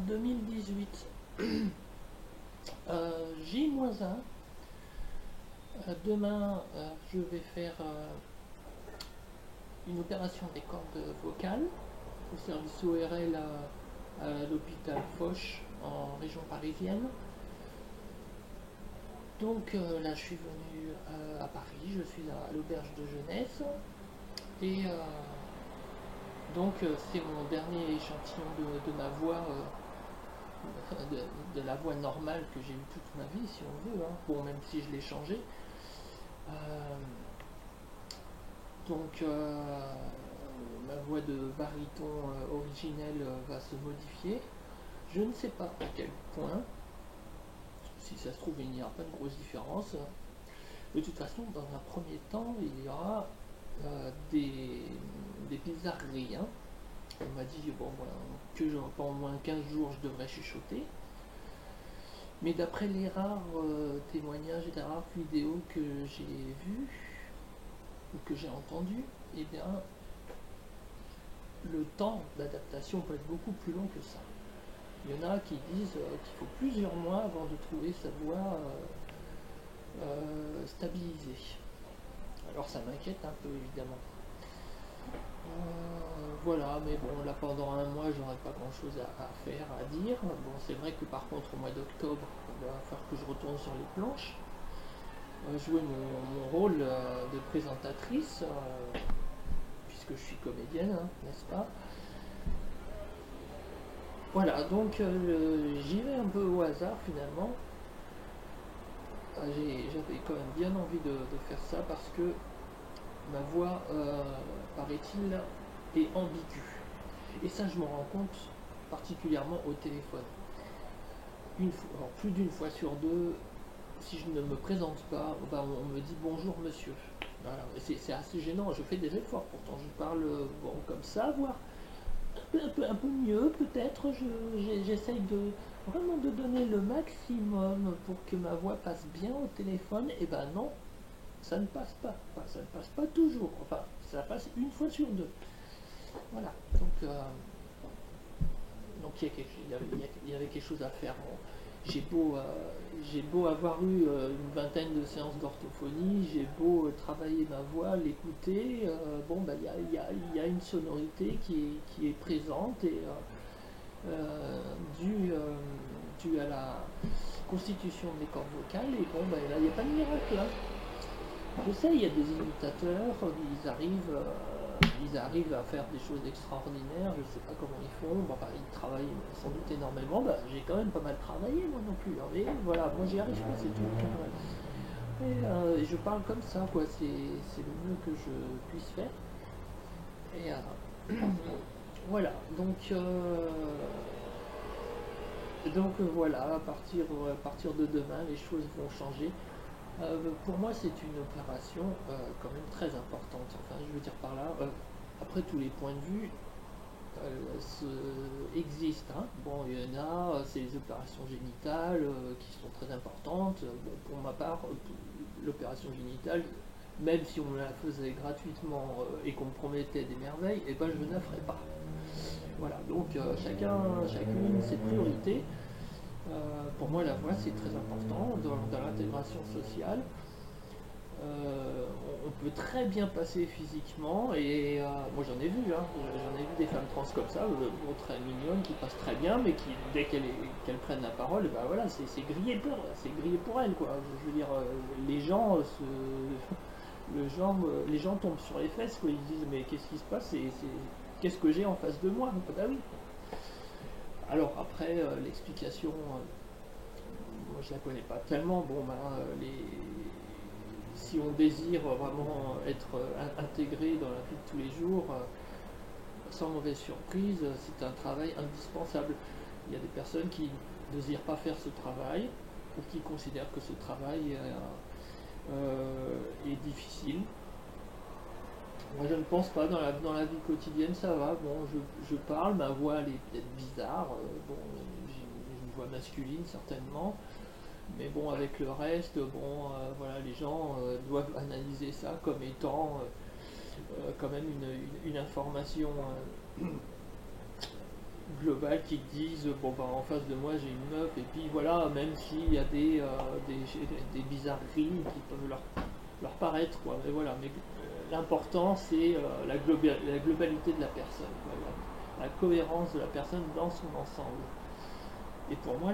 2018. J-1. Demain, je vais faire une opération des cordes vocales au service ORL à l'hôpital Foch en région parisienne. Donc là, je suis venu à Paris, je suis à l'auberge de jeunesse et donc c'est mon dernier échantillon de ma voix, de la voix normale que j'ai eue toute ma vie, si on veut, hein. Bon, même si je l'ai changé. Donc ma voix de baryton originelle va se modifier. Je ne sais pas à quel point. Si ça se trouve, il n'y aura pas de grosse différence. De toute façon, dans un premier temps, il y aura des bizarreries. Hein. On m'a dit bon, voilà, que pendant au moins 15 jours, je devrais chuchoter. Mais d'après les rares témoignages et les rares vidéos que j'ai vues ou que j'ai entendues, eh bien, le temps d'adaptation peut être beaucoup plus long que ça. Il y en a qui disent qu'il faut plusieurs mois avant de trouver sa voix stabilisée. Alors ça m'inquiète un peu évidemment. Voilà, mais bon, là pendant un mois, j'aurai pas grand chose à faire, à dire. Bon, c'est vrai que par contre, au mois d'octobre, il va falloir que je retourne sur les planches, jouer mon rôle de présentatrice, puisque je suis comédienne, hein, n'est-ce pas? Voilà, donc j'y vais un peu au hasard finalement. J'avais quand même bien envie de faire ça parce que ma voix, paraît-il, est ambiguë. Et ça, je m'en rends compte particulièrement au téléphone. Alors, plus d'une fois sur deux, si je ne me présente pas, ben, on me dit bonjour monsieur. Voilà. C'est assez gênant, je fais des efforts, pourtant je parle bon, comme ça, voire un peu mieux peut-être. J'essaye vraiment de donner le maximum pour que ma voix passe bien au téléphone. Et ben non, ça ne passe pas. Enfin, ça ne passe pas toujours. Enfin, ça passe une fois sur deux. Voilà. Donc il y avait quelque chose à faire. Bon, j'ai beau avoir eu une vingtaine de séances d'orthophonie, j'ai beau travailler ma voix, l'écouter, bon, bah, il y a une sonorité qui est présente et due à la constitution des cordes vocales. Et bon, bah, là, il n'y a pas de miracle. Hein. Je sais, il y a des imitateurs, ils arrivent à faire des choses extraordinaires, je ne sais pas comment ils font, bon, enfin, ils travaillent sans doute énormément, bah, j'ai quand même pas mal travaillé moi non plus, hein, mais voilà, moi j'y arrive pas, c'est tout. Et je parle comme ça, quoi, c'est le mieux que je puisse faire. Et voilà, voilà, à partir de demain, les choses vont changer. Pour moi, c'est une opération quand même très importante. Enfin, je veux dire par là, après tous les points de vue existent. Hein. Bon, il y en a, c'est les opérations génitales qui sont très importantes. Bon, pour ma part, l'opération génitale, même si on me la faisait gratuitement et qu'on me promettait des merveilles, eh ben, je ne la ferai pas. Voilà, donc chacune ses priorités. Pour moi, la voix, c'est très important dans l'intégration sociale. On peut très bien passer physiquement, et moi j'en ai vu, hein, j'en ai vu des femmes trans comme ça, très mignonnes, qui passent très bien, mais qui, dès qu'elles prennent la parole, ben voilà, c'est grillé pour elles, quoi. Je veux dire, les gens les gens tombent sur les fesses, quoi. Ils disent mais qu'est-ce qui se passe, qu'est-ce que j'ai en face de moi? Bah oui. Alors après, l'explication, moi je la connais pas tellement. Bon, ben, si on désire vraiment être intégré dans la vie de tous les jours, sans mauvaise surprise, c'est un travail indispensable. Il y a des personnes qui ne désirent pas faire ce travail ou qui considèrent que ce travail est difficile. Moi je ne pense pas, dans la vie quotidienne ça va, bon je parle, ma voix elle est peut-être bizarre, bon j'ai une voix masculine certainement, mais bon avec le reste, bon voilà, les gens doivent analyser ça comme étant quand même une information globales qui disent bon ben en face de moi j'ai une meuf et puis voilà, même s'il y a des bizarreries qui peuvent leur paraître quoi, mais voilà, mais l'important c'est la globalité de la personne, voilà, la cohérence de la personne dans son ensemble. Et pour moi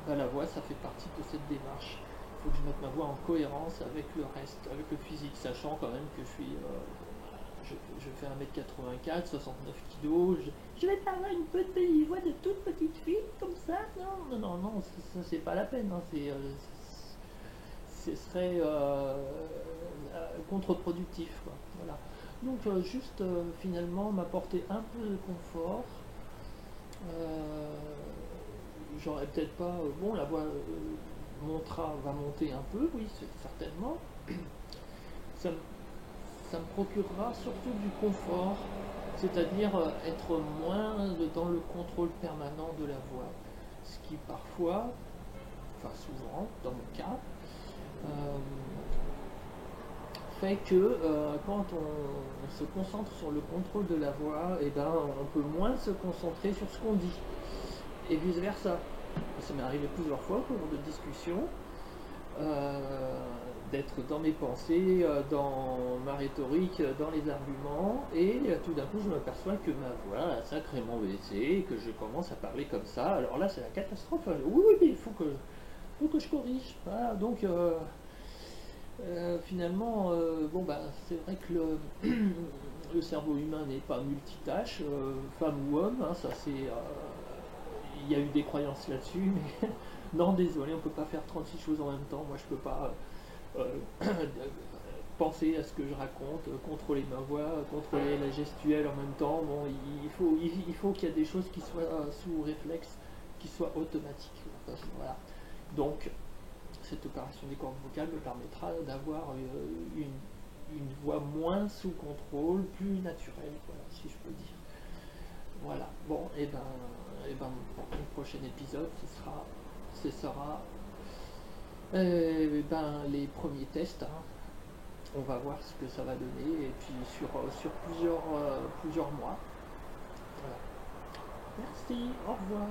la voix ça fait partie de cette démarche. Il faut que je mette ma voix en cohérence avec le reste, avec le physique, sachant quand même que je fais 1m84, 69 kg, je vais pas avoir une petite voix de toute petite fille comme ça, non, ça c'est pas la peine, hein, ce serait contre-productif, quoi. Voilà. Donc juste finalement m'apporter un peu de confort. Euh, J'aurais peut-être pas, bon la voix va monter un peu, oui certainement. Ça, ça me procurera surtout du confort, c'est-à-dire être moins dans le contrôle permanent de la voix. Ce qui parfois, enfin souvent, dans mon cas, euh, fait que quand on se concentre sur le contrôle de la voix, et ben, on peut moins se concentrer sur ce qu'on dit, et vice-versa. Ça m'est arrivé plusieurs fois au cours de discussions, d'être dans mes pensées, dans ma rhétorique, dans les arguments, et tout d'un coup je m'aperçois que ma voix a sacrément baissé, et que je commence à parler comme ça. Alors là c'est la catastrophe. Oui, oui, il faut que je corrige. Voilà, donc finalement, bon bah c'est vrai que le cerveau humain n'est pas multitâche, femme ou homme, hein, ça c'est il y a eu des croyances là-dessus, mais non, désolé, on ne peut pas faire 36 choses en même temps. Moi, je ne peux pas penser à ce que je raconte, contrôler ma voix, contrôler la gestuelle en même temps. Bon, il faut qu'il y ait des choses qui soient sous réflexe, qui soient automatiques. Voilà. Donc, cette opération des cordes vocales me permettra d'avoir une voix moins sous contrôle, plus naturelle, voilà, si je peux dire. Voilà, bon, et ben, le prochain épisode, ce sera les premiers tests, hein. On va voir ce que ça va donner, et puis sur plusieurs mois. Voilà. Merci, au revoir.